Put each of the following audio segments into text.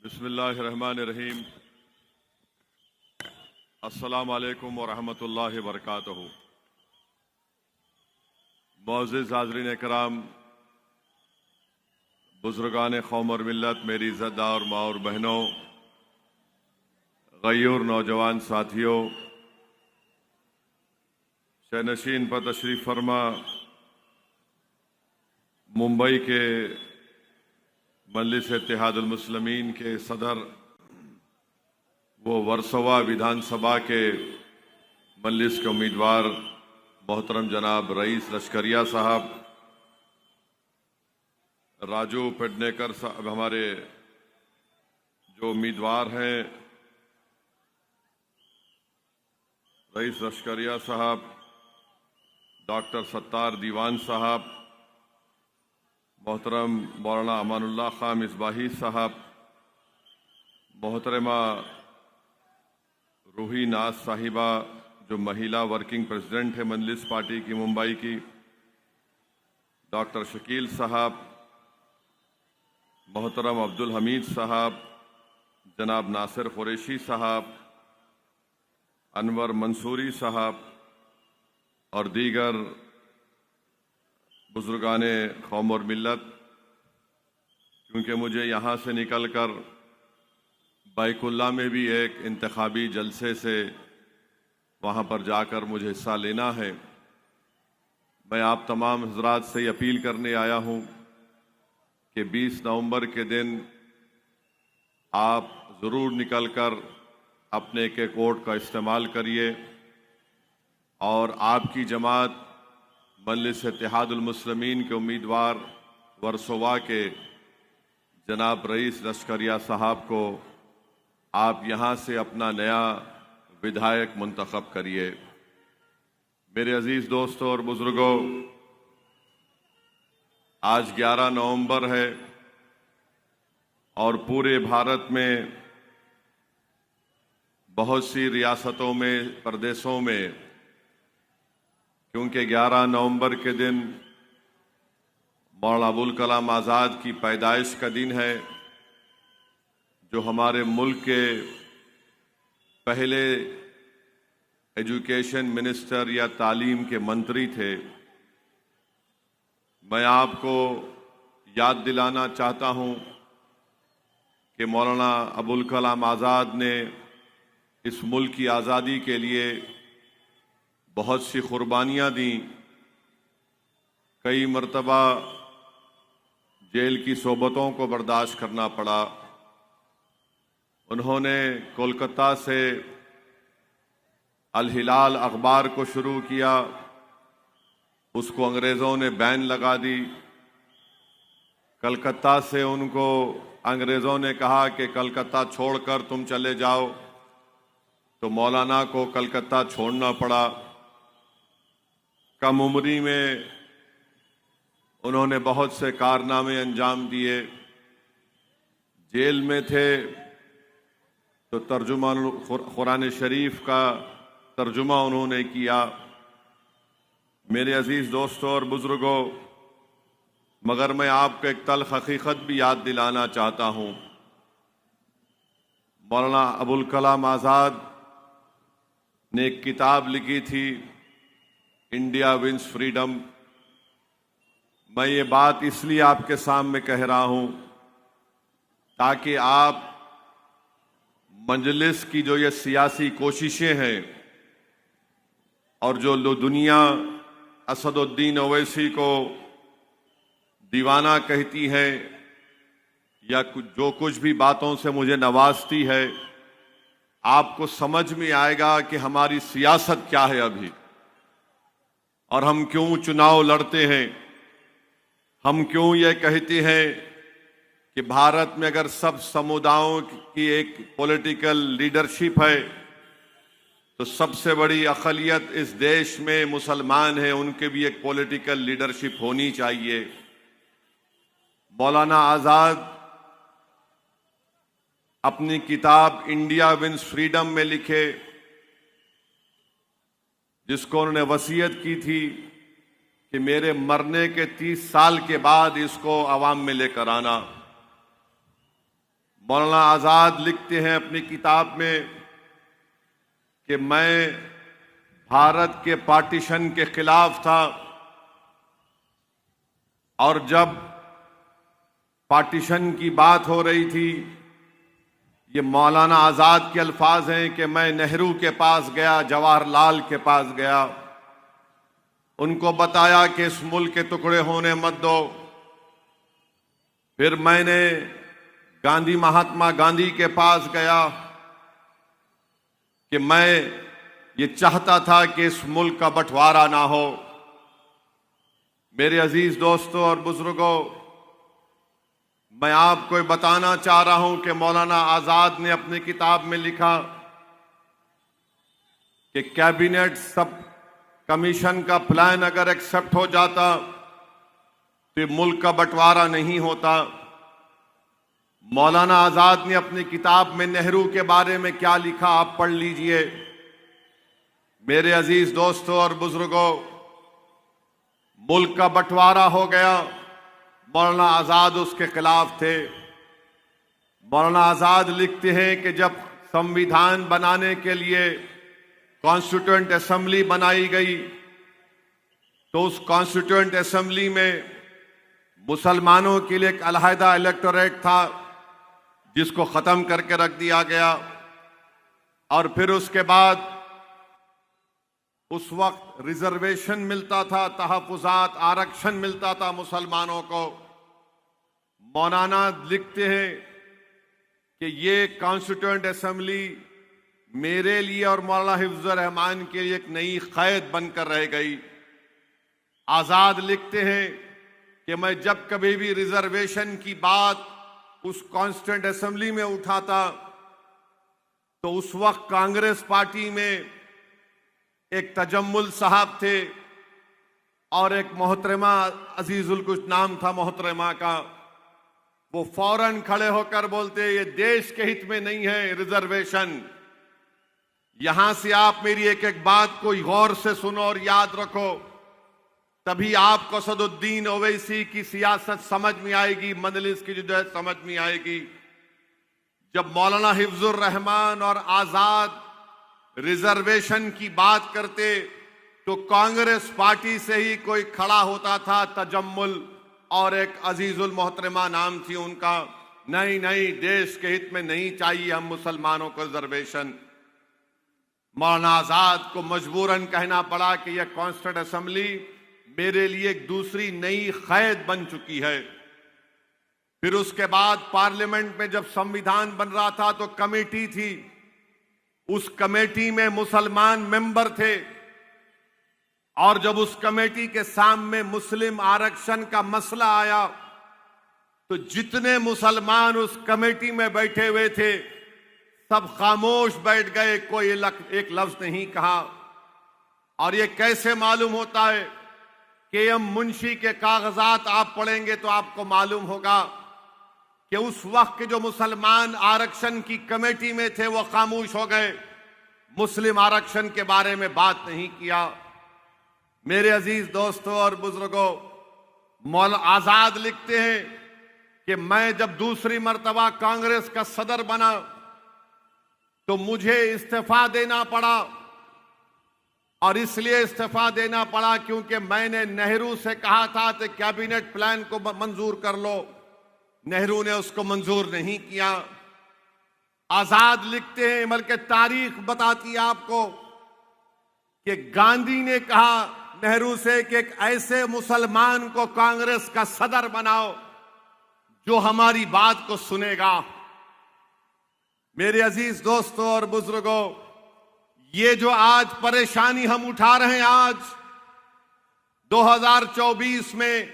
बिस्मिल्लाहिर्रहमानिर्रहीम। अस्सलामु अलैकुम वरहमतुल्लाहि वबरकातुहू। मुअज़्ज़िज़ हाज़रीन इकराम, बुज़ुर्गान क़ौम और मिल्लत, मेरी इज़्ज़तदार माँ और बहनों, ग़य्यूर नौजवान साथियों, शहनशीन पर तशरीफ़ फरमा मुंबई के मजलिस इत्तेहादुल मुस्लिमीन के सदर वो वर्सोवा विधानसभा के मजलिस के उम्मीदवार मोहतरम जनाब रईस लश्करिया साहब, राजू पेडनेकर साहब, हमारे जो उम्मीदवार हैं रईस लश्करिया साहब, डॉक्टर सत्तार दीवान साहब, मोहतरम मौलाना अमानुल्लाह खां मिसबाही साहब, मोहतरमा रूही नाज साहिबा जो महिला वर्किंग प्रेसिडेंट है मजलिस पार्टी की मुंबई की, डॉक्टर शकील साहब, मोहतरम अब्दुल हमीद साहब, जनाब नासिर कुरैशी साहब, अनवर मंसूरी साहब और दीगर बुजुर्गाने कौम और मिल्लत, क्योंकि मुझे यहाँ से निकलकर बैकुल्ला में भी एक इंतखाबी जलसे से वहाँ पर जाकर मुझे हिस्सा लेना है। मैं आप तमाम हजरात से अपील करने आया हूँ कि 20 नवंबर के दिन आप ज़रूर निकलकर अपने एक वोट का इस्तेमाल करिए और आपकी जमात मजलिस इत्तेहादुल मुस्लिमीन के उम्मीदवार वर्सोवा के जनाब रईस लश्करिया साहब को आप यहाँ से अपना नया विधायक मुंतखब करिए। मेरे अजीज़ दोस्तों और बुज़ुर्गों, आज 11 नवंबर है और पूरे भारत में बहुत सी रियासतों में, प्रदेशों में, क्योंकि 11 नवंबर के दिन मौलाना अबुल कलाम आज़ाद की पैदाइश का दिन है, जो हमारे मुल्क के पहले एजुकेशन मिनिस्टर या तालीम के मंत्री थे। मैं आपको याद दिलाना चाहता हूं कि मौलाना अबुल कलाम आज़ाद ने इस मुल्क की आज़ादी के लिए बहुत सी कुर्बानियाँ दी। कई मर्तबा जेल की सोबतों को बर्दाश्त करना पड़ा। उन्होंने कोलकाता से अल हिलाल अखबार को शुरू किया, उसको अंग्रेज़ों ने बैन लगा दी। कलकत्ता से उनको अंग्रेज़ों ने कहा कि कलकत्ता छोड़कर तुम चले जाओ, तो मौलाना को कलकत्ता छोड़ना पड़ा। कम उम्री में उन्होंने बहुत से कारनामे अंजाम दिए। जेल में थे तो तर्जुमा कुरान शरीफ का तर्जुमा उन्होंने किया। मेरे अजीज़ दोस्तों और बुज़ुर्गों, मगर मैं आपको एक तल्ख़ हकीकत भी याद दिलाना चाहता हूँ। मौलाना अबुल कलाम आज़ाद ने एक किताब लिखी थी, इंडिया विंस फ्रीडम। मैं ये बात इसलिए आपके सामने कह रहा हूं ताकि आप मजलिस की जो ये सियासी कोशिशें हैं और जो दुनिया असदुद्दीन ओवैसी को दीवाना कहती है या जो कुछ भी बातों से मुझे नवाजती है, आपको समझ में आएगा कि हमारी सियासत क्या है अभी और हम क्यों चुनाव लड़ते हैं। हम क्यों ये कहते हैं कि भारत में अगर सब समुदायों की एक पॉलिटिकल लीडरशिप है तो सबसे बड़ी अक़लियत इस देश में मुसलमान हैं, उनके भी एक पॉलिटिकल लीडरशिप होनी चाहिए। मौलाना आज़ाद अपनी किताब इंडिया विंस फ्रीडम में लिखे, जिसको उन्होंने वसीयत की थी कि मेरे मरने के 30 साल के बाद इसको अवाम में लेकर आना। मौलाना आज़ाद लिखते हैं अपनी किताब में कि मैं भारत के पार्टीशन के खिलाफ था और जब पार्टीशन की बात हो रही थी, ये मौलाना आज़ाद के अल्फाज हैं कि मैं नेहरू के पास गया, जवाहरलाल के पास गया, उनको बताया कि इस मुल्क के टुकड़े होने मत दो। फिर मैंने महात्मा गांधी के पास गया कि मैं ये चाहता था कि इस मुल्क का बंटवारा ना हो। मेरे अजीज दोस्तों और बुजुर्गों, मैं आपको बताना चाह रहा हूं कि मौलाना आज़ाद ने अपनी किताब में लिखा कि कैबिनेट सब कमीशन का प्लान अगर एक्सेप्ट हो जाता तो मुल्क का बंटवारा नहीं होता। मौलाना आज़ाद ने अपनी किताब में नेहरू के बारे में क्या लिखा, आप पढ़ लीजिए। मेरे अजीज दोस्तों और बुजुर्गों, मुल्क का बंटवारा हो गया, मौलाना आज़ाद उसके खिलाफ थे। मौलाना आज़ाद लिखते हैं कि जब संविधान बनाने के लिए कॉन्स्टिट्यूएंट असेंबली बनाई गई तो उस कॉन्स्टिट्यूएंट असेंबली में मुसलमानों के लिए एक अलहदा इलेक्टोरेट था जिसको खत्म करके रख दिया गया। और फिर उसके बाद उस वक्त रिजर्वेशन मिलता था, तहफुजात, आरक्षण मिलता था मुसलमानों को। मौलाना लिखते हैं कि ये कॉन्स्टिट्यूएंट असेंबली मेरे लिए और मौलाना हिफ्जुर रहमान के लिए एक नई कैद बनकर रह गई। आज़ाद लिखते हैं कि मैं जब कभी भी रिजर्वेशन की बात उस कॉन्स्टिट्यूएंट असेंबली में उठाता तो उस वक्त कांग्रेस पार्टी में एक तजम्मुल साहब थे और एक मोहतरमा अजीजुल कुछ नाम था मोहतरमा का। वो फौरन खड़े होकर बोलते, ये देश के हित में नहीं है रिजर्वेशन। यहां से आप मेरी एक एक बात को गौर से सुनो और याद रखो, तभी आपको असदुद्दीन ओवैसी की सियासत समझ में आएगी, मजलिस की जुदत समझ में आएगी। जब मौलाना हिफ्जुर रहमान और आज़ाद रिजर्वेशन की बात करते तो कांग्रेस पार्टी से ही कोई खड़ा होता था, तजम्मुल और एक अजीजुल मोहतरमा नाम थी उनका। नहीं नहीं, देश के हित में नहीं चाहिए हम मुसलमानों को रिजर्वेशन। मौलाना आज़ाद को मजबूरन कहना पड़ा कि यह कॉन्स्टिट्यूएंट असेंबली मेरे लिए एक दूसरी नई कैद बन चुकी है। फिर उसके बाद पार्लियामेंट में जब संविधान बन रहा था तो कमेटी थी, उस कमेटी में मुसलमान मेंबर थे और जब उस कमेटी के सामने मुस्लिम आरक्षण का मसला आया तो जितने मुसलमान उस कमेटी में बैठे हुए थे सब खामोश बैठ गए, कोई एक लफ्ज नहीं कहा। और ये कैसे मालूम होता है कि एम मुंशी के कागजात आप पढ़ेंगे तो आपको मालूम होगा कि उस वक्त के जो मुसलमान आरक्षण की कमेटी में थे वो खामोश हो गए, मुस्लिम आरक्षण के बारे में बात नहीं किया। मेरे अजीज दोस्तों और बुजुर्गों, मौलाना आज़ाद लिखते हैं कि मैं जब दूसरी मर्तबा कांग्रेस का सदर बना तो मुझे इस्तीफा देना पड़ा। और इसलिए इस्तीफा देना पड़ा क्योंकि मैंने नेहरू से कहा था कि कैबिनेट प्लान को मंजूर कर लो, नेहरू ने उसको मंजूर नहीं किया। आज़ाद लिखते हैं, बल्कि तारीख बताती है आपको कि गांधी ने कहा नेहरू से कि एक ऐसे मुसलमान को कांग्रेस का सदर बनाओ जो हमारी बात को सुनेगा। मेरे अजीज दोस्तों और बुजुर्गों, ये जो आज परेशानी हम उठा रहे हैं, आज 2024 में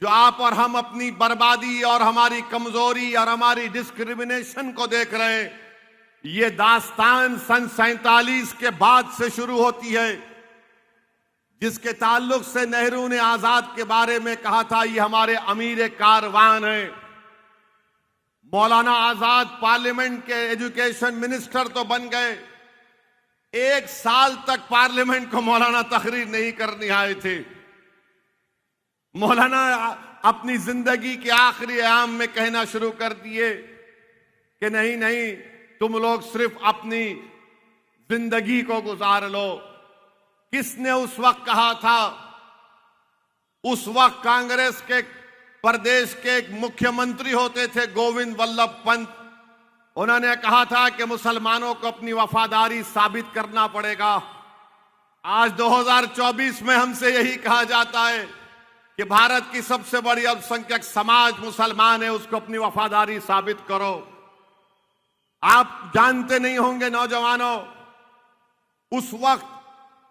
जो आप और हम अपनी बर्बादी और हमारी कमजोरी और हमारी डिस्क्रिमिनेशन को देख रहे हैं, ये दास्तान सन 47 के बाद से शुरू होती है, जिसके ताल्लुक से नेहरू ने आजाद के बारे में कहा था ये हमारे अमीर कारवान है। मौलाना आजाद पार्लियामेंट के एजुकेशन मिनिस्टर तो बन गए, 1 साल तक पार्लियामेंट को मौलाना तकरीर नहीं करने आए थे। मौलाना अपनी जिंदगी के आखिरी अयाम में कहना शुरू कर दिए कि नहीं नहीं, तुम लोग सिर्फ अपनी जिंदगी को गुजार लो। किसने उस वक्त कहा था? उस वक्त कांग्रेस के प्रदेश के एक मुख्यमंत्री होते थे गोविंद वल्लभ पंत। उन्होंने कहा था कि मुसलमानों को अपनी वफादारी साबित करना पड़ेगा। आज 2024 में हमसे यही कहा जाता है कि भारत की सबसे बड़ी अल्पसंख्यक समाज मुसलमान है, उसको अपनी वफादारी साबित करो। आप जानते नहीं होंगे नौजवानों, उस वक्त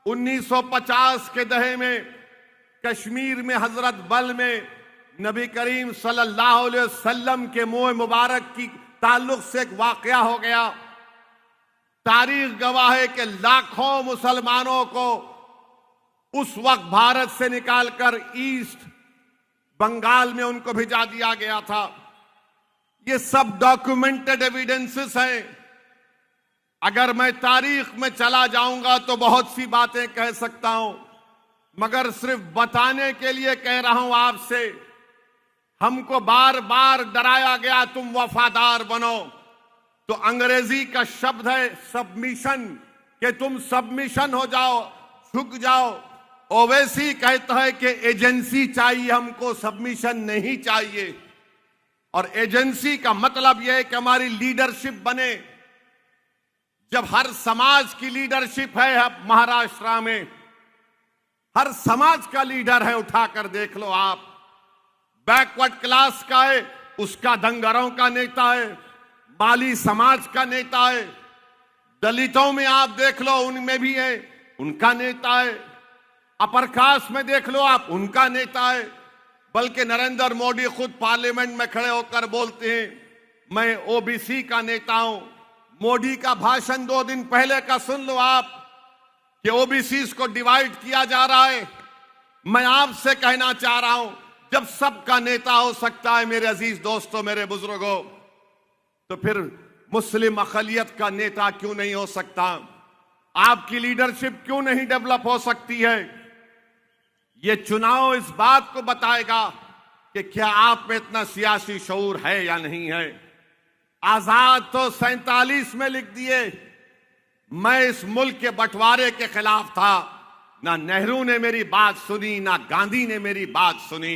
1950 के दहे में कश्मीर में हजरत बल में नबी करीम सल्लल्लाहु अलैहि वसल्लम के मुंह मुबारक की ताल्लुक से एक वाकया हो गया। तारीख गवाह है कि लाखों मुसलमानों को उस वक्त भारत से निकालकर ईस्ट बंगाल में उनको भिजा दिया गया था। ये सब डॉक्यूमेंटेड एविडेंसेस हैं। अगर मैं तारीख में चला जाऊंगा तो बहुत सी बातें कह सकता हूं, मगर सिर्फ बताने के लिए कह रहा हूं आपसे। हमको बार बार डराया गया तुम वफादार बनो, तो अंग्रेजी का शब्द है सबमिशन, कि तुम सबमिशन हो जाओ, झुक जाओ। ओवैसी कहता है कि एजेंसी चाहिए हमको, सबमिशन नहीं चाहिए। और एजेंसी का मतलब यह है कि हमारी लीडरशिप बने। जब हर समाज की लीडरशिप है, अब महाराष्ट्र में हर समाज का लीडर है, उठाकर देख लो आप। बैकवर्ड क्लास का है, उसका दंगरों का नेता है, बाली समाज का नेता है, दलितों में आप देख लो उनमें भी है, उनका नेता है, अपर कास्ट में देख लो आप, उनका नेता है। बल्कि नरेंद्र मोदी खुद पार्लियामेंट में खड़े होकर बोलते हैं मैं ओबीसी का नेता हूं। मोदी का भाषण 2 दिन पहले का सुन लो आप, कि ओबीसी को डिवाइड किया जा रहा है। मैं आपसे कहना चाह रहा हूं, जब सबका नेता हो सकता है मेरे अजीज दोस्तों, मेरे बुजुर्गों, तो फिर मुस्लिम अक़लियत का नेता क्यों नहीं हो सकता? आपकी लीडरशिप क्यों नहीं डेवलप हो सकती है? ये चुनाव इस बात को बताएगा कि क्या आप में इतना सियासी शऊर है या नहीं है। आजाद तो 47 में लिख दिए, मैं इस मुल्क के बंटवारे के खिलाफ था। ना नेहरू ने मेरी बात सुनी, ना गांधी ने मेरी बात सुनी।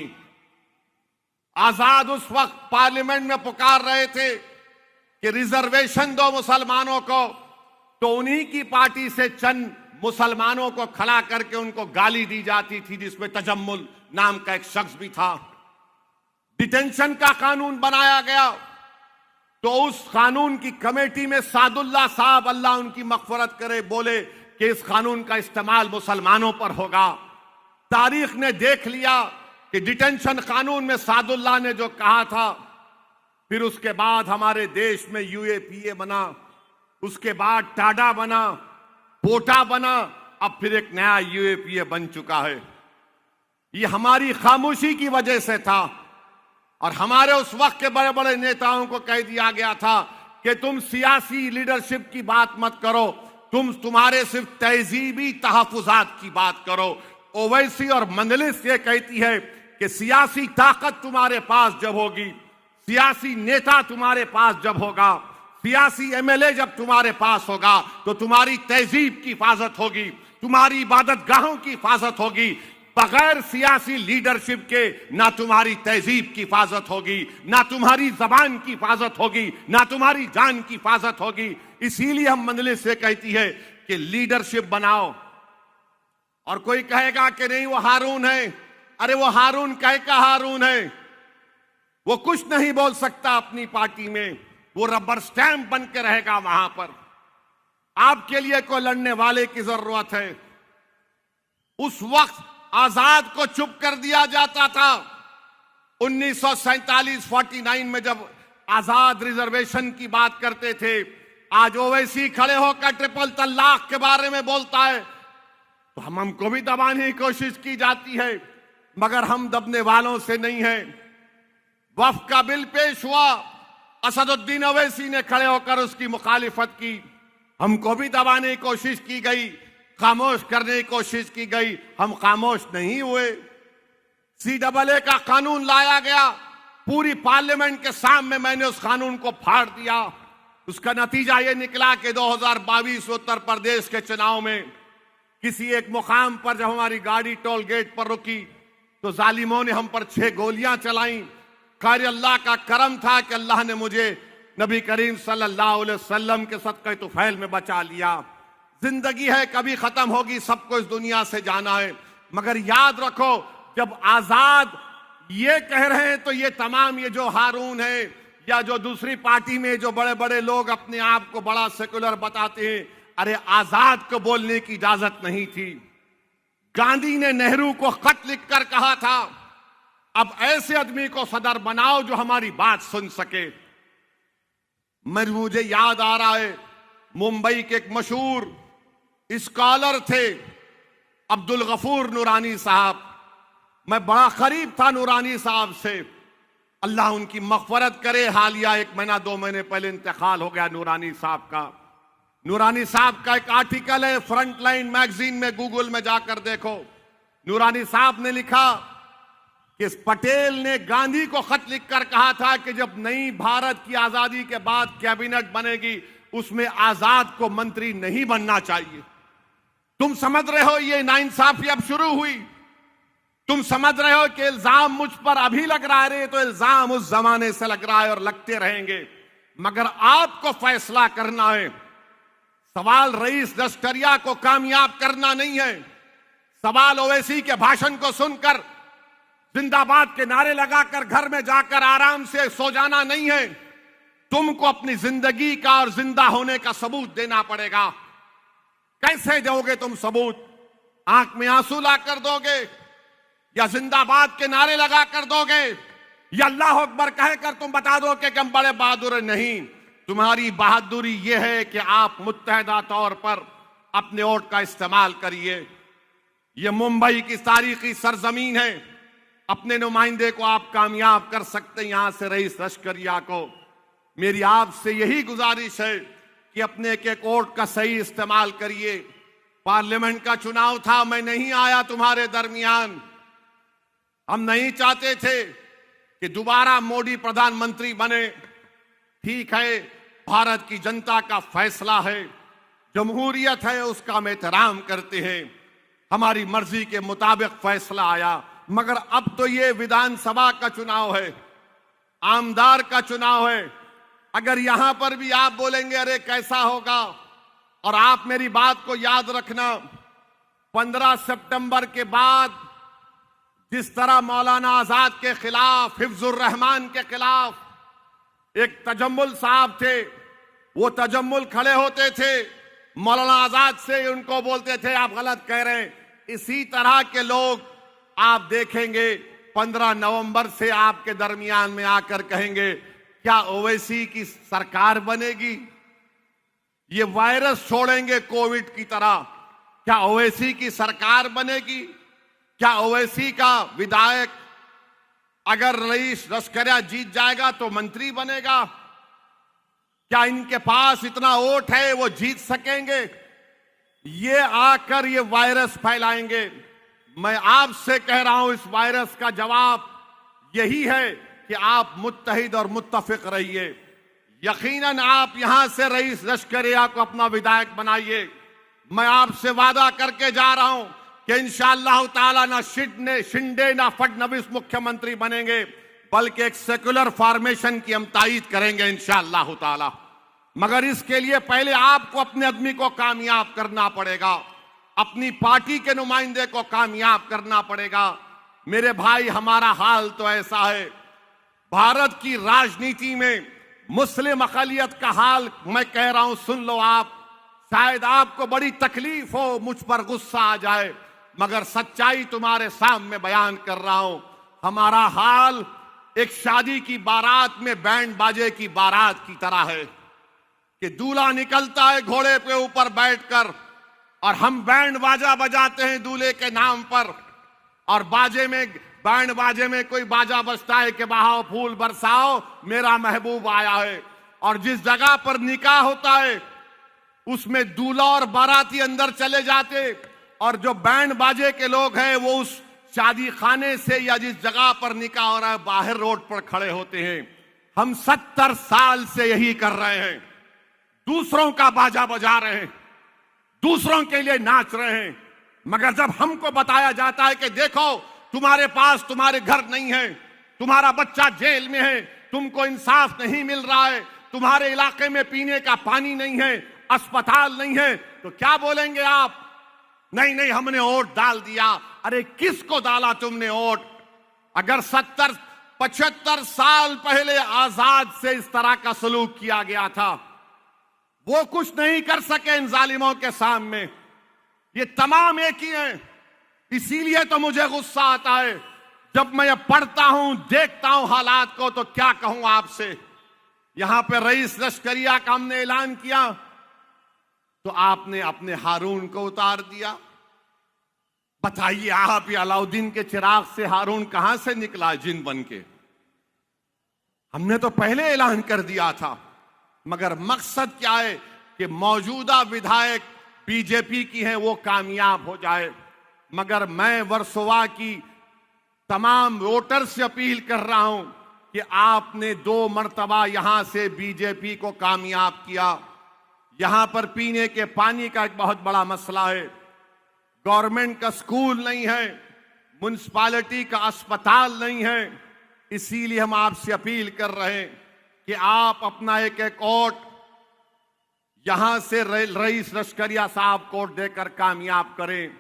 आजाद उस वक्त पार्लियामेंट में पुकार रहे थे कि रिजर्वेशन दो मुसलमानों को, तो उन्हीं की पार्टी से चंद मुसलमानों को खड़ा करके उनको गाली दी जाती थी, जिसमें तजम्मुल नाम का एक शख्स भी था। डिटेंशन का कानून बनाया गया, तो उस कानून की कमेटी में सादुल्ला साहब, अल्लाह उनकी मग़फ़िरत करे, बोले कि इस कानून का इस्तेमाल मुसलमानों पर होगा। तारीख ने देख लिया कि डिटेंशन कानून में सादुल्ला ने जो कहा था, फिर उसके बाद हमारे देश में यूएपीए बना, उसके बाद टाडा बना, पोटा बना, अब फिर एक नया यूएपीए बन चुका है। ये हमारी खामोशी की वजह से था। और हमारे उस वक्त के बड़े बड़े नेताओं को कह दिया गया था कि तुम सियासी लीडरशिप की बात मत करो, तुम्हारे सिर्फ तहजीबी तहफ़्फ़ुज़ात की बात करो। ओवैसी और मंजलिस ये कहती है कि सियासी ताकत तुम्हारे पास जब होगी, सियासी नेता तुम्हारे पास जब होगा, सियासी एमएलए जब तुम्हारे पास होगा, तो तुम्हारी तहजीब की हिफाजत होगी, तुम्हारी इबादत गाहों की हिफाजत होगी। बगैर सियासी लीडरशिप के ना तुम्हारी तहजीब की हिफाजत होगी, ना तुम्हारी जबान की हिफाजत होगी, ना तुम्हारी जान की हिफाजत होगी। इसीलिए हम मंजलिस से कहती है कि लीडरशिप बनाओ। और कोई कहेगा कि नहीं वो हारून है, अरे वो हारून कह का हारून है, वो कुछ नहीं बोल सकता अपनी पार्टी में, वो रबर स्टैंप बन के रहेगा वहां पर। आपके लिए कोई लड़ने वाले की जरूरत है। उस वक्त आजाद को चुप कर दिया जाता था। 1947-49 में जब आजाद रिजर्वेशन की बात करते थे, आज ओवैसी खड़े होकर ट्रिपल तलाक के बारे में बोलता है, तो हमको भी दबाने की कोशिश की जाती है, मगर हम दबने वालों से नहीं है। वक्फ का बिल पेश हुआ, असदुद्दीन ओवैसी ने खड़े होकर उसकी मुखालिफत की, हमको भी दबाने की कोशिश की गई, खामोश करने की कोशिश की गई, हम खामोश नहीं हुए। CAA का कानून लाया गया, पूरी पार्लियामेंट के सामने मैंने उस कानून को फाड़ दिया। उसका नतीजा यह निकला कि 2022 उत्तर प्रदेश के चुनाव में किसी एक मुकाम पर जब हमारी गाड़ी टोल गेट पर रुकी तो जालिमों ने हम पर 6 गोलियां चलाई। खैर अल्लाह का करम था कि अल्लाह ने मुझे नबी करीम सल्लल्लाहु अलैहि वसल्लम के सदक़े तुफैल में बचा लिया। जिंदगी है, कभी खत्म होगी, सबको इस दुनिया से जाना है। मगर याद रखो, जब आजाद ये कह रहे हैं तो ये तमाम ये जो हारून है या जो दूसरी पार्टी में जो बड़े बड़े लोग अपने आप को बड़ा सेकुलर बताते हैं, अरे आजाद को बोलने की इजाजत नहीं थी। गांधी ने नेहरू को खत लिखकर कहा था, अब ऐसे आदमी को सदर बनाओ जो हमारी बात सुन सके। मुझे याद आ रहा है, मुंबई के एक मशहूर स्कॉलर थे अब्दुल गफूर नूरानी साहब। मैं बड़ा करीब था नूरानी साहब से, अल्लाह उनकी मग़फ़रत करे। हालिया 1 महीना 2 महीने पहले इंतकाल हो गया नूरानी साहब का। नूरानी साहब का एक आर्टिकल है फ्रंट लाइन मैगजीन में, गूगल में जाकर देखो। नूरानी साहब ने लिखा कि पटेल ने गांधी को खत लिखकर कहा था कि जब नई भारत की आजादी के बाद कैबिनेट बनेगी उसमें आजाद को मंत्री नहीं बनना चाहिए। तुम समझ रहे हो ये नाइंसाफी अब शुरू हुई। तुम समझ रहे हो कि इल्जाम मुझ पर अभी लग रहा है, तो इल्जाम उस जमाने से लग रहा है और लगते रहेंगे। मगर आपको फैसला करना है। सवाल रईस लश्करिया को कामयाब करना नहीं है। सवाल ओवैसी के भाषण को सुनकर जिंदाबाद के नारे लगाकर घर में जाकर आराम से सो जाना नहीं है। तुमको अपनी जिंदगी का और जिंदा होने का सबूत देना पड़ेगा। कैसे दोगे तुम सबूत? आंख में आंसू लाकर दोगे या जिंदाबाद के नारे लगाकर दोगे या अल्लाह अकबर कहकर तुम बता दो कि हम बड़े बहादुर? नहीं, तुम्हारी बहादुरी यह है कि आप मुत्तहदा तौर पर अपने वोट का इस्तेमाल करिए। यह मुंबई की तारीखी सरजमीन है, अपने नुमाइंदे को आप कामयाब कर सकते हैं। यहां से रईस लश्करिया को मेरी आपसे यही गुजारिश है कि अपने एक वोट का सही इस्तेमाल करिए। पार्लियामेंट का चुनाव था, मैं नहीं आया तुम्हारे दरमियान। हम नहीं चाहते थे कि दोबारा मोदी प्रधानमंत्री बने। ठीक है, भारत की जनता का फैसला है, जमहूरियत है, उसका हम एहतराम करते हैं। हमारी मर्जी के मुताबिक फैसला आया। मगर अब तो ये विधानसभा का चुनाव है, आमदार का चुनाव है। अगर यहां पर भी आप बोलेंगे अरे कैसा होगा, और आप मेरी बात को याद रखना, 15 सितंबर के बाद जिस तरह मौलाना आजाद के खिलाफ, हिफ्जुर रहमान के खिलाफ एक तजम्मुल साहब थे, वो तजम्मुल खड़े होते थे, मौलाना आजाद से उनको बोलते थे आप गलत कह रहे हैं। इसी तरह के लोग आप देखेंगे 15 नवंबर से आपके दरमियान में आकर कहेंगे क्या ओवैसी की सरकार बनेगी? ये वायरस छोड़ेंगे कोविड की तरह, क्या ओवैसी की सरकार बनेगी? क्या ओवैसी का विधायक अगर रईस लश्करिया जीत जाएगा तो मंत्री बनेगा? क्या इनके पास इतना वोट है वो जीत सकेंगे? ये आकर ये वायरस फैलाएंगे। मैं आपसे कह रहा हूं, इस वायरस का जवाब यही है कि आप मुत्तहिद और मुत्तफिक रहिए। यकीनन आप यहां से रईस लश्करिया को अपना विधायक बनाइए। मैं आपसे वादा करके जा रहा हूं कि इंशाअल्लाह ताला ना शिंदे ना फडणवीस मुख्यमंत्री बनेंगे, बल्कि एक सेकुलर फॉर्मेशन की हम तायीद करेंगे इंशाअल्लाह ताला। मगर इसके लिए पहले आपको अपने आदमी को कामयाब करना पड़ेगा, अपनी पार्टी के नुमाइंदे को कामयाब करना पड़ेगा। मेरे भाई, हमारा हाल तो ऐसा है, भारत की राजनीति में मुस्लिम अक़लियत का हाल मैं कह रहा हूं, सुन लो आप। शायद आपको बड़ी तकलीफ हो, मुझ पर गुस्सा आ जाए, मगर सच्चाई तुम्हारे सामने बयान कर रहा हूं। हमारा हाल एक शादी की बारात में बैंड बाजे की बारात की तरह है कि दूल्हा निकलता है घोड़े पे ऊपर बैठकर और हम बैंड बाजा बजाते हैं दूल्हे के नाम पर, और बैंड बाजे में कोई बाजा बजता है कि बहाओ फूल बरसाओ मेरा महबूब आया है। और जिस जगह पर निकाह होता है उसमें दूल्हा और बाराती अंदर चले जाते और जो बैंड बाजे के लोग हैं वो उस शादी खाने से या जिस जगह पर निकाह हो रहा है बाहर रोड पर खड़े होते हैं। हम 70 साल से यही कर रहे हैं, दूसरों का बाजा बजा रहे हैं, दूसरों के लिए नाच रहे हैं, मगर जब हमको बताया जाता है कि देखो तुम्हारे पास तुम्हारे घर नहीं है, तुम्हारा बच्चा जेल में है, तुमको इंसाफ नहीं मिल रहा है, तुम्हारे इलाके में पीने का पानी नहीं है, अस्पताल नहीं है, तो क्या बोलेंगे आप? नहीं नहीं हमने वोट डाल दिया। अरे किसको डाला तुमने वोट? अगर 70-75 साल पहले आजाद से इस तरह का सलूक किया गया था, वो कुछ नहीं कर सके इन जालिमों के सामने। ये तमाम एक ही हैं। इसीलिए तो मुझे गुस्सा आता है जब मैं ये पढ़ता हूं, देखता हूं हालात को, तो क्या कहूं आपसे। यहां पे रईस लश्करिया का हमने ऐलान किया तो आपने अपने हारून को उतार दिया। बताइए आप, ये अलाउद्दीन के चिराग से हारून कहां से निकला जिन बन के? हमने तो पहले ऐलान कर दिया था, मगर मकसद क्या है कि मौजूदा विधायक बीजेपी की हैं वो कामयाब हो जाए। मगर मैं वर्सोवा की तमाम वोटर से अपील कर रहा हूं कि आपने 2 मर्तबा यहां से बीजेपी को कामयाब किया। यहां पर पीने के पानी का एक बहुत बड़ा मसला है, गवर्नमेंट का स्कूल नहीं है, म्युनिसिपैलिटी का अस्पताल नहीं है। इसीलिए हम आपसे अपील कर रहे हैं कि आप अपना एक वोट यहां से रईस लश्करिया साहब को देकर कामयाब करें।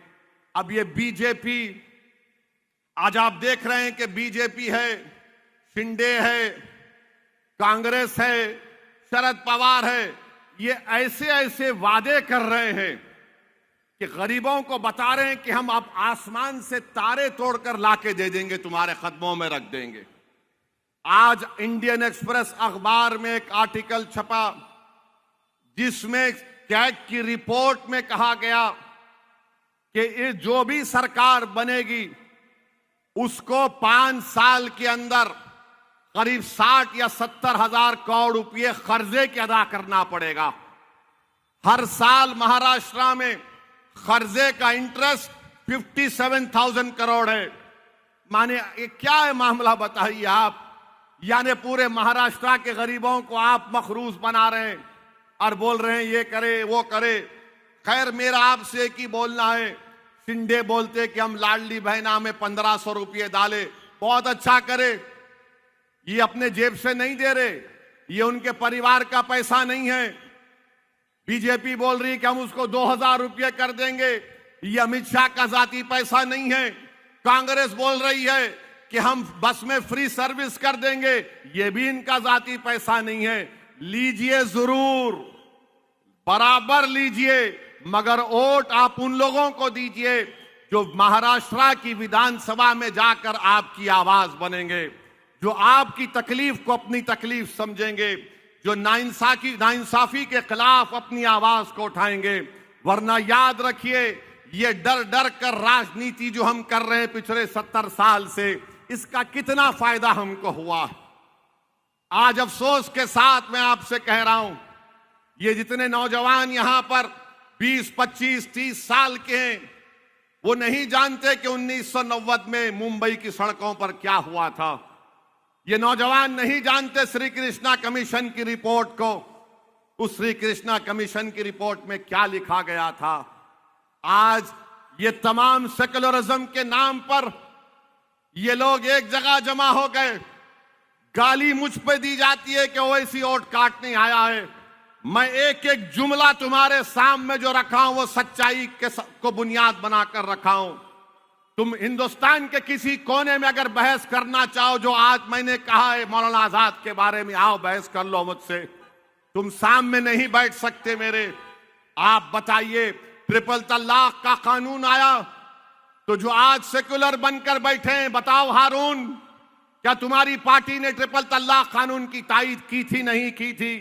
अब ये बीजेपी, आज आप देख रहे हैं कि बीजेपी है, शिंदे है, कांग्रेस है, शरद पवार है, ये ऐसे ऐसे वादे कर रहे हैं कि गरीबों को बता रहे हैं कि हम अब आसमान से तारे तोड़कर लाके दे देंगे, तुम्हारे कदमों में रख देंगे। आज इंडियन एक्सप्रेस अखबार में एक आर्टिकल छपा जिसमें कैग की रिपोर्ट में कहा गया कि ये जो भी सरकार बनेगी उसको 5 साल के अंदर करीब 60 या 70 हजार करोड़ रुपए कर्जे के अदा करना पड़ेगा। हर साल महाराष्ट्र में कर्जे का इंटरेस्ट 57,000 करोड़ है। माने ये क्या है मामला, बताइए आप। यानी पूरे महाराष्ट्र के गरीबों को आप मखरूज बना रहे हैं और बोल रहे हैं ये करे वो करे। खैर मेरा आपसे एक ही बोलना है, शिंदे बोलते कि हम लाडली बहना में 1500 रुपये डाले, बहुत अच्छा करे। ये अपने जेब से नहीं दे रहे, ये उनके परिवार का पैसा नहीं है। बीजेपी बोल रही है कि हम उसको 2000 रुपये कर देंगे, ये अमित शाह का जाती पैसा नहीं है। कांग्रेस बोल रही है कि हम बस में फ्री सर्विस कर देंगे, ये भी इनका जाती पैसा नहीं है। लीजिए जरूर, बराबर लीजिए, मगर वोट आप उन लोगों को दीजिए जो महाराष्ट्र की विधानसभा में जाकर आपकी आवाज बनेंगे, जो आपकी तकलीफ को अपनी तकलीफ समझेंगे, जो नाइंसाफी के खिलाफ अपनी आवाज को उठाएंगे। वरना याद रखिए, ये डर डर कर राजनीति जो हम कर रहे हैं पिछले 70 साल से, इसका कितना फायदा हमको हुआ। आज अफसोस के साथ मैं आपसे कह रहा हूं, ये जितने नौजवान यहां पर 20, 25, 30 साल के हैं, वो नहीं जानते कि 1990 में मुंबई की सड़कों पर क्या हुआ था। ये नौजवान नहीं जानते श्री कृष्णा कमीशन की रिपोर्ट को। उस श्री कृष्णा कमीशन की रिपोर्ट में क्या लिखा गया था। आज ये तमाम सेकुलरिज्म के नाम पर ये लोग एक जगह जमा हो गए, गाली मुझ पे दी जाती है कि ओवैसी वोट काटने आया है। मैं एक एक जुमला तुम्हारे सामने जो रखा हूं वो सच्चाई को बुनियाद बनाकर रखा हूं। तुम हिंदुस्तान के किसी कोने में अगर बहस करना चाहो, जो आज मैंने कहा है मौलाना आजाद के बारे में, आओ बहस कर लो मुझसे। तुम सामने नहीं बैठ सकते मेरे। आप बताइए, ट्रिपल तलाक का कानून आया तो जो आज सेक्युलर बनकर बैठे हैं, बताओ हारून, क्या तुम्हारी पार्टी ने ट्रिपल तलाक कानून की तायीद की थी, नहीं की थी?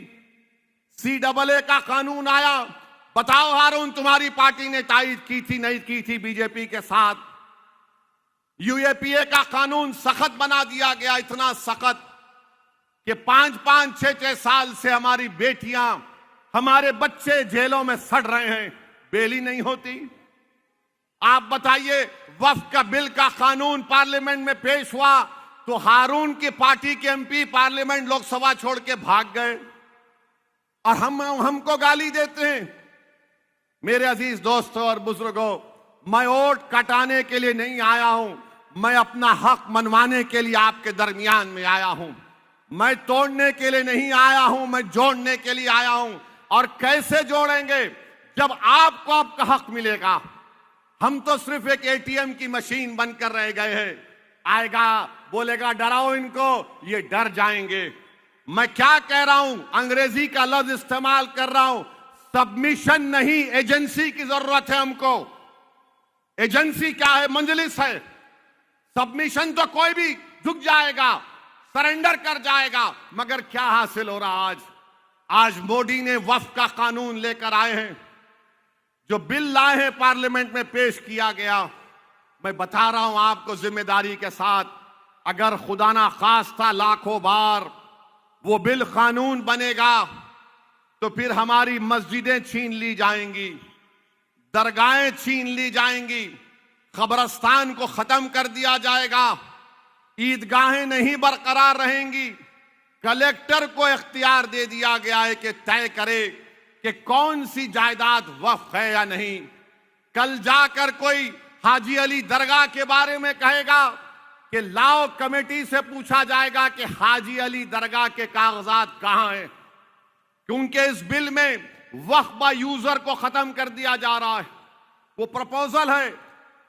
CAA का कानून आया, बताओ हारून, तुम्हारी पार्टी ने तायीद की थी, नहीं की थी बीजेपी के साथ? UAPA का कानून सख्त बना दिया गया, इतना सख्त कि 5-5, 6-6 साल से हमारी बेटियां, हमारे बच्चे जेलों में सड़ रहे हैं, बेल ही नहीं होती। आप बताइए, वक्फ का बिल का कानून पार्लियामेंट में पेश हुआ तो हारून की पार्टी के एमपी पार्लियामेंट लोकसभा छोड़ के भाग गए और हमको गाली देते हैं। मेरे अजीज दोस्तों और बुजुर्गों, मैं वोट कटाने के लिए नहीं आया हूं, मैं अपना हक मनवाने के लिए आपके दरमियान में आया हूं। मैं तोड़ने के लिए नहीं आया हूं, मैं जोड़ने के लिए आया हूं। और कैसे जोड़ेंगे? जब आपको आपका हक मिलेगा। हम तो सिर्फ एक एटीएम की मशीन बनकर रह गए हैं। आएगा, बोलेगा डराओ इनको, ये डर जाएंगे। मैं क्या कह रहा हूं, अंग्रेजी का लफ्ज इस्तेमाल कर रहा हूं, सबमिशन नहीं, एजेंसी की जरूरत है हमको। एजेंसी क्या है? मजलिस है। सबमिशन तो कोई भी झुक जाएगा, सरेंडर कर जाएगा, मगर क्या हासिल हो रहा आज मोदी ने वक्फ का कानून लेकर आए हैं, जो बिल लाए हैं पार्लियामेंट में पेश किया गया। मैं बता रहा हूं आपको जिम्मेदारी के साथ, अगर खुदा ना खास्ता लाखों बार वो बिल कानून बनेगा तो फिर हमारी मस्जिदें छीन ली जाएंगी, दरगाहें छीन ली जाएंगी, कब्रस्तान को खत्म कर दिया जाएगा, ईदगाहें नहीं बरकरार रहेंगी। कलेक्टर को इख्तियार दे दिया गया है कि तय करे कि कौन सी जायदाद वक्फ है या नहीं। कल जाकर कोई हाजी अली दरगाह के बारे में कहेगा कि लाओ, कमेटी से पूछा जाएगा कि हाजी अली दरगाह के कागजात कहां हैं, क्योंकि इस बिल में वक्फ बा यूजर को खत्म कर दिया जा रहा है। वो प्रपोजल है।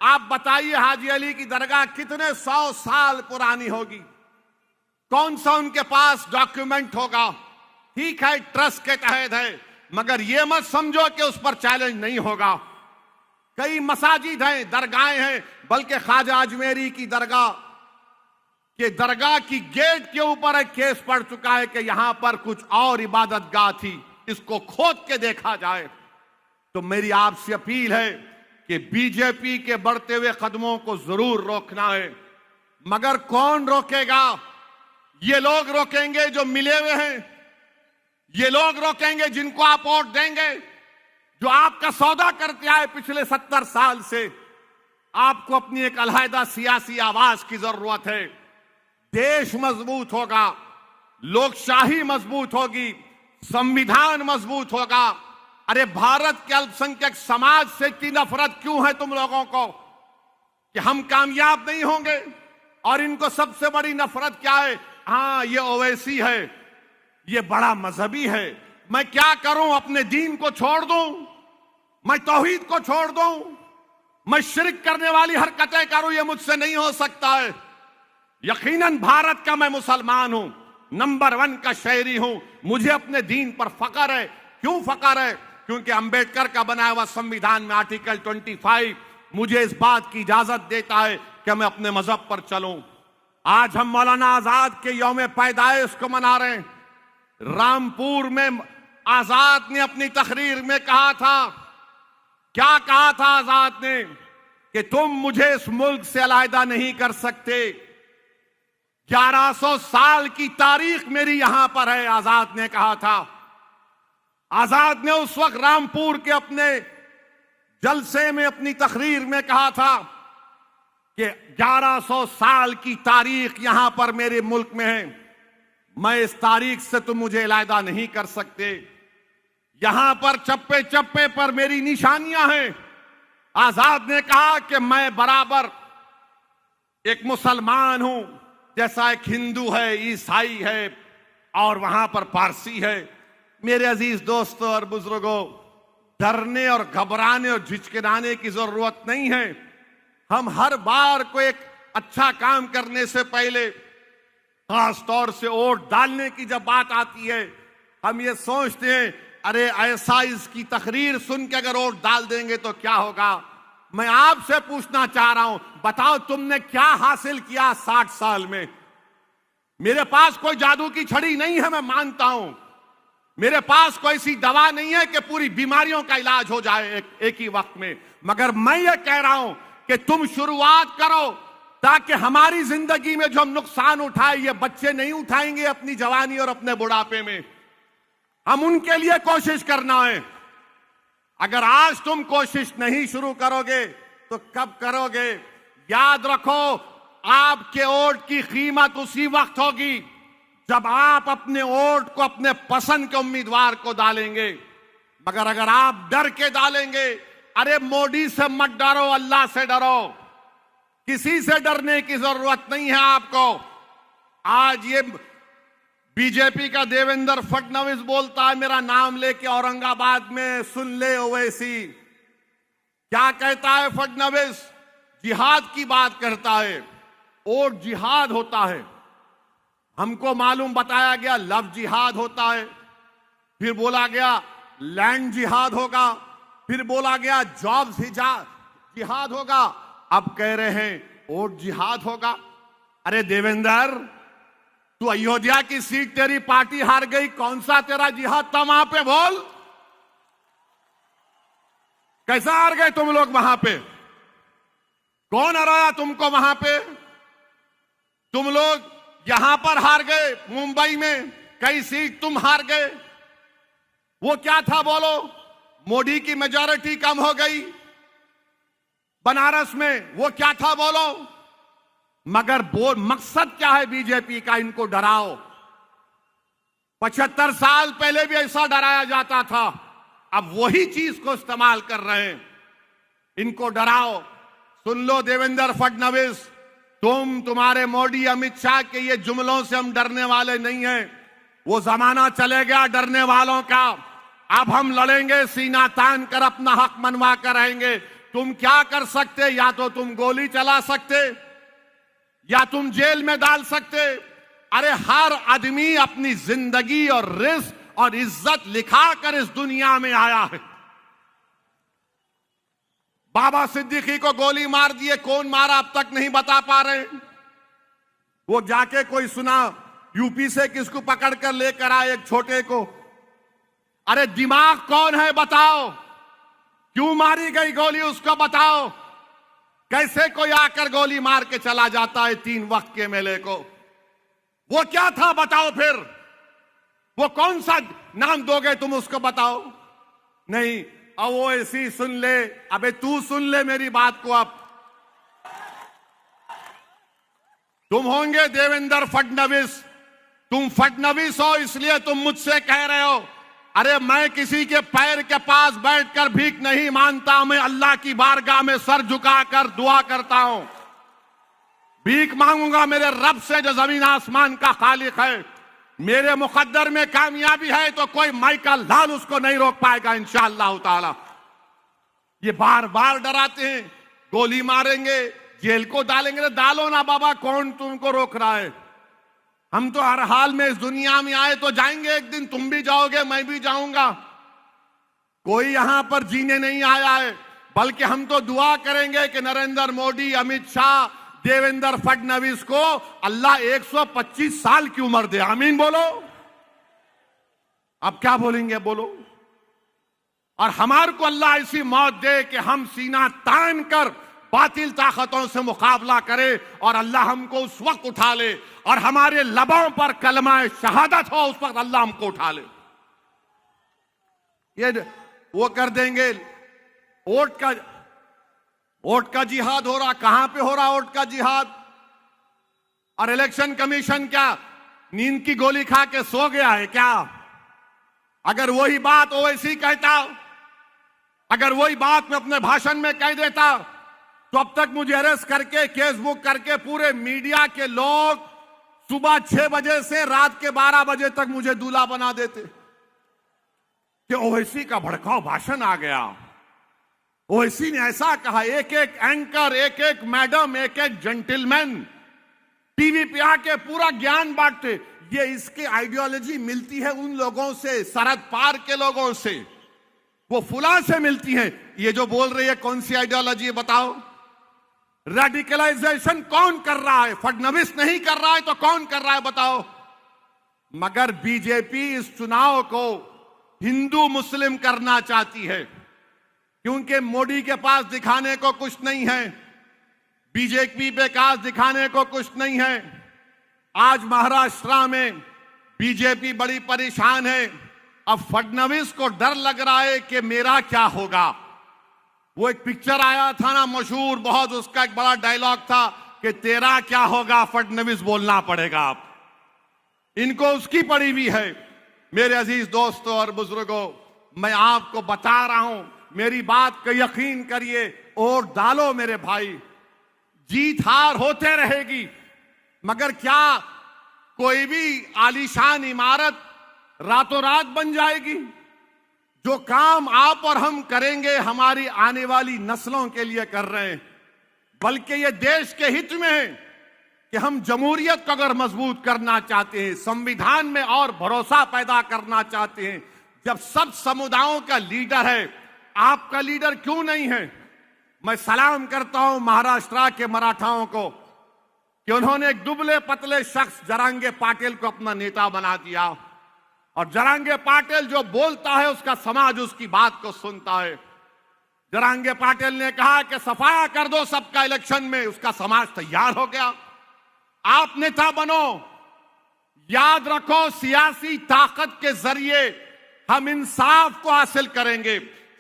आप बताइए, हाजी अली की दरगाह कितने 100 साल पुरानी होगी? कौन सा उनके पास डॉक्यूमेंट होगा? ठीक है, ट्रस्ट के तहत है, मगर यह मत समझो कि उस पर चैलेंज नहीं होगा। कई मसाजिद हैं, दरगाहें हैं, बल्कि ख्वाजा अजमेरी की दरगाह की गेट के ऊपर एक केस पड़ चुका है कि यहां पर कुछ और इबादत गाह थी, इसको खोद के देखा जाए। तो मेरी आपसे अपील है कि बीजेपी के बढ़ते हुए कदमों को जरूर रोकना है, मगर कौन रोकेगा? ये लोग रोकेंगे जो मिले हुए हैं, ये लोग रोकेंगे जिनको आप वोट देंगे, जो आपका सौदा करते आए पिछले 70 साल से। आपको अपनी एक अलहदा सियासी आवाज की जरूरत है। देश मजबूत होगा, लोकशाही मजबूत होगी, संविधान मजबूत होगा। अरे भारत के अल्पसंख्यक समाज से इतनी नफरत क्यों है तुम लोगों को कि हम कामयाब नहीं होंगे? और इनको सबसे बड़ी नफरत क्या है? हाँ, ये ओवैसी है, ये बड़ा मजहबी है। मैं क्या करूं? अपने दीन को छोड़ दूं? मैं तौहीद को छोड़ दूं? मैं शिरक करने वाली हरकतें करूं? ये मुझसे नहीं हो सकता है। यकीनन भारत का मैं मुसलमान हूं, नंबर 1 का शहरी हूं, मुझे अपने दीन पर फख्र है। क्यों फख्र है? क्योंकि अंबेडकर का बनाया हुआ संविधान में आर्टिकल 25 मुझे इस बात की इजाजत देता है कि मैं अपने मजहब पर चलूं। आज हम मौलाना आजाद के यौम पैदाइश को मना रहे हैं। रामपुर में आजाद ने अपनी तकरीर में कहा था, क्या कहा था आजाद ने? कि तुम मुझे इस मुल्क से अलहदा नहीं कर सकते। 1100 साल की तारीख मेरी यहां पर है, आजाद ने कहा था। आजाद ने उस वक्त रामपुर के अपने जलसे में अपनी तकरीर में कहा था कि 1100 साल की तारीख यहां पर मेरे मुल्क में है, मैं इस तारीख से तुम मुझे अलहदा नहीं कर सकते। यहां पर चप्पे चप्पे पर मेरी निशानियां हैं। आजाद ने कहा कि मैं बराबर एक मुसलमान हूं, जैसा एक हिंदू है, ईसाई है और वहां पर पारसी है। मेरे अजीज दोस्तों और बुजुर्गों, डरने और घबराने और झिझकिनाने की जरूरत नहीं है। हम हर बार को एक अच्छा काम करने से पहले, खास तौर से वोट डालने की जब बात आती है, हम ये सोचते हैं अरे ऐसा इसकी तकरीर सुन के अगर वोट डाल देंगे तो क्या होगा। मैं आपसे पूछना चाह रहा हूं, बताओ तुमने क्या हासिल किया 60 साल में? मेरे पास कोई जादू की छड़ी नहीं है, मैं मानता हूं। मेरे पास कोई ऐसी दवा नहीं है कि पूरी बीमारियों का इलाज हो जाए एक ही वक्त में, मगर मैं ये कह रहा हूं कि तुम शुरुआत करो ताकि हमारी जिंदगी में जो हम नुकसान उठाए ये बच्चे नहीं उठाएंगे अपनी जवानी और अपने बुढ़ापे में। हम उनके लिए कोशिश करना है। अगर आज तुम कोशिश नहीं शुरू करोगे तो कब करोगे? याद रखो, आपके वोट की कीमत उसी वक्त होगी जब आप अपने वोट को अपने पसंद के उम्मीदवार को डालेंगे। मगर अगर आप डर के डालेंगे, अरे मोदी से मत डरो, अल्लाह से डरो, किसी से डरने की जरूरत नहीं है आपको। आज ये बीजेपी का देवेंद्र फडणवीस बोलता है मेरा नाम लेके औरंगाबाद में, सुन ले ओवैसी। क्या कहता है फडणवीस? जिहाद की बात करता है। वोट जिहाद होता है, हमको मालूम बताया गया लव जिहाद होता है, फिर बोला गया लैंड जिहाद होगा, फिर बोला गया जॉब जिहाद होगा, अब कह रहे हैं वोट जिहाद होगा। अरे देवेंद्र, तू अयोध्या की सीट तेरी पार्टी हार गई, कौन सा तेरा जिहाद था वहां पे? बोल, कैसा हार गए तुम लोग वहां पे? कौन हराया तुमको वहां पे? तुम लोग यहां पर हार गए, मुंबई में कई सीट तुम हार गए, वो क्या था बोलो? मोदी की मेजॉरिटी कम हो गई बनारस में, वो क्या था बोलो? मगर मकसद क्या है बीजेपी का? इनको डराओ। 75 साल पहले भी ऐसा डराया जाता था, अब वही चीज को इस्तेमाल कर रहे हैं, इनको डराओ। सुन लो देवेंद्र फडणवीस, तुम्हारे मोदी अमित शाह के ये जुमलों से हम डरने वाले नहीं हैं। वो जमाना चले गया डरने वालों का। अब हम लड़ेंगे, सीना तान कर अपना हक मनवा कर रहेंगे। तुम क्या कर सकते? या तो तुम गोली चला सकते, या तुम जेल में डाल सकते। अरे हर आदमी अपनी जिंदगी और रिस्क और इज्जत लिखा कर इस दुनिया में आया है। बाबा सिद्दीकी को गोली मार दिए, कौन मारा अब तक नहीं बता पा रहे। वो जाके कोई सुना यूपी से किसको पकड़ कर लेकर आए, एक छोटे को। अरे दिमाग कौन है बताओ? क्यों मारी गई गोली उसको बताओ? कैसे कोई आकर गोली मार के चला जाता है 3 वक्त के एमएलए को? वो क्या था बताओ फिर? वो कौन सा नाम दोगे तुम उसको बताओ? नहीं, अब वो ऐसी सुन ले। अबे तू सुन ले मेरी बात को। अब तुम होंगे देवेंद्र फडणवीस, तुम फडणवीस हो इसलिए तुम मुझसे कह रहे हो। अरे मैं किसी के पैर के पास बैठकर भीख नहीं मांगता, मैं अल्लाह की बारगाह में सर झुकाकर दुआ करता हूं। भीख मांगूंगा मेरे रब से जो जमीन आसमान का खालिक है। मेरे मुकद्दर में कामयाबी है तो कोई माइका लाल उसको नहीं रोक पाएगा इंशाअल्लाह ताला। ये बार बार डराते हैं, गोली मारेंगे, जेल को डालेंगे। डालो ना बाबा, कौन तुमको रोक रहा है? हम तो हर हाल में इस दुनिया में आए तो जाएंगे एक दिन, तुम भी जाओगे, मैं भी जाऊंगा। कोई यहां पर जीने नहीं आया है, बल्कि हम तो दुआ करेंगे कि नरेंद्र मोदी, अमित शाह, देवेंद्र फडणवीस को अल्लाह 125 साल की उम्र दे। आमीन बोलो। अब क्या बोलेंगे बोलो? और हमारे को अल्लाह ऐसी मौत दे कि हम सीना तान कर बातिल ताकतों से मुकाबला करें, और अल्लाह हमको उस वक्त उठा ले, और हमारे लबों पर कलमा शहादत हो, उस वक्त अल्लाह हमको उठा ले। ये वो कर देंगे। वोट का जिहाद हो रहा, कहां पे हो रहा वोट का जिहाद? और इलेक्शन कमीशन क्या नींद की गोली खा के सो गया है क्या? अगर वही बात ओवैसी कहता, अगर वही बात मैं अपने भाषण में कह देता, तो अब तक मुझे अरेस्ट करके केस बुक करके पूरे मीडिया के लोग सुबह 6 बजे से रात के 12 बजे तक मुझे दूल्हा बना देते कि ओवैसी का भड़काऊ भाषण आ गया, ओवैसी ने ऐसा कहा। एक एक एंकर, एक एक मैडम, एक एक जेंटलमैन टीवी पे आके पूरा ज्ञान बांटते। ये इसकी आइडियोलॉजी मिलती है उन लोगों से, सरहद पार के लोगों से, वो फुला से मिलती है। ये जो बोल रही है कौन सी आइडियोलॉजी है बताओ? रेडिकलाइजेशन कौन कर रहा है? फडणवीस नहीं कर रहा है तो कौन कर रहा है बताओ? मगर बीजेपी इस चुनाव को हिंदू मुस्लिम करना चाहती है, क्योंकि मोदी के पास दिखाने को कुछ नहीं है, बीजेपी पे पास दिखाने को कुछ नहीं है। आज महाराष्ट्र में बीजेपी बड़ी परेशान है। अब फडणवीस को डर लग रहा है कि मेरा क्या होगा। वो एक पिक्चर आया था ना मशहूर बहुत, उसका एक बड़ा डायलॉग था कि तेरा क्या होगा फडणवीस बोलना पड़ेगा आप। इनको उसकी पड़ी हुई है। मेरे अजीज दोस्तों और बुजुर्गों, मैं आपको बता रहा हूं, मेरी बात को यकीन करिए और डालो मेरे भाई, जीत हार होते रहेगी, मगर क्या कोई भी आलीशान इमारत रातों रात बन जाएगी? जो काम आप और हम करेंगे हमारी आने वाली नस्लों के लिए कर रहे हैं, बल्कि ये देश के हित में है कि हम जमहूरियत को अगर मजबूत करना चाहते हैं, संविधान में और भरोसा पैदा करना चाहते हैं, जब सब समुदायों का लीडर है, आपका लीडर क्यों नहीं है? मैं सलाम करता हूं महाराष्ट्र के मराठाओं को कि उन्होंने एक दुबले पतले शख्स जरांगे पाटिल को अपना नेता बना दिया, और जरांगे पाटिल जो बोलता है उसका समाज उसकी बात को सुनता है। जरांगे पाटिल ने कहा कि सफाया कर दो सबका इलेक्शन में, उसका समाज तैयार हो गया। आप नेता बनो, याद रखो सियासी ताकत के जरिए हम इंसाफ को हासिल करेंगे,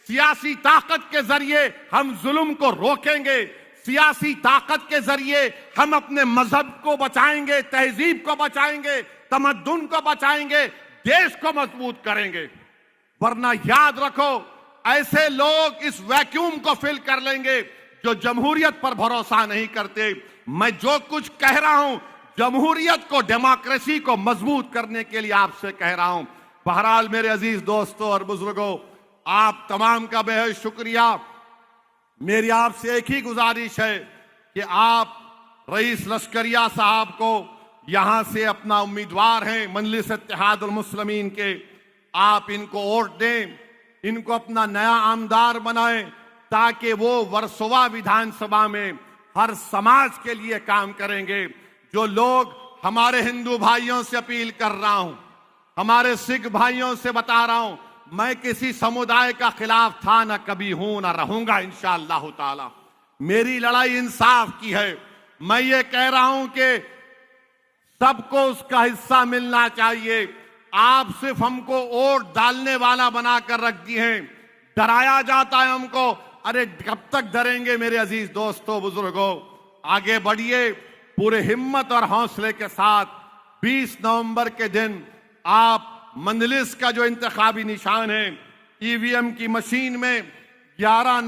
सियासी ताकत के जरिए हम जुल्म को रोकेंगे, सियासी ताकत के जरिए हम अपने मजहब को बचाएंगे, तहजीब को बचाएंगे, तमद्दुन को बचाएंगे, देश को मजबूत करेंगे। वरना याद रखो ऐसे लोग इस वैक्यूम को फिल कर लेंगे जो जमहूरियत पर भरोसा नहीं करते। मैं जो कुछ कह रहा हूं जमहूरियत को, डेमोक्रेसी को मजबूत करने के लिए आपसे कह रहा हूं। बहरहाल मेरे अजीज दोस्तों और बुजुर्गों, आप तमाम का बेहद शुक्रिया। मेरी आपसे एक ही गुजारिश है कि आप रईस लश्करिया साहब को यहां से अपना उम्मीदवार हैं मजलिस इत्तेहादुल मुस्लिमीन के, आप इनको वोट दें, इनको अपना नया आमदार बनाएं, ताकि वो वर्सोवा विधानसभा में हर समाज के लिए काम करेंगे। जो लोग हमारे हिंदू भाइयों से अपील कर रहा हूं, हमारे सिख भाइयों से बता रहा हूं, मैं किसी समुदाय का खिलाफ था, ना कभी हूं ना रहूंगा इंशाअल्लाह ताला। मेरी लड़ाई इंसाफ की है। मैं ये कह रहा हूं कि सबको उसका हिस्सा मिलना चाहिए। आप सिर्फ हमको वोट डालने वाला बनाकर रख दिए हैं, डराया जाता है हमको। अरे कब तक डरेंगे मेरे अजीज दोस्तों बुजुर्गों, आगे बढ़िए पूरे हिम्मत और हौसले के साथ। 20 नवंबर के दिन आप मंजलिस का जो इंतखाबी निशान है, ईवीएम की मशीन में 11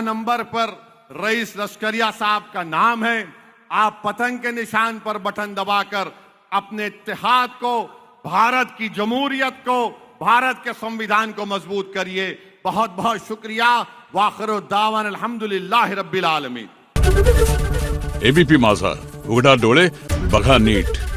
नंबर पर रईस लश्करिया साहब का नाम है। आप पतंग के निशान पर बटन दबाकर अपने इत्तेहाद को, भारत की जमहूरियत को, भारत के संविधान को मजबूत करिए। बहुत बहुत शुक्रिया। वाखिरु दावाना अल्हम्दुलिल्लाहि रब्बिल आलमीन। एबीपी माझा, उघडा डोळे बघा नीट।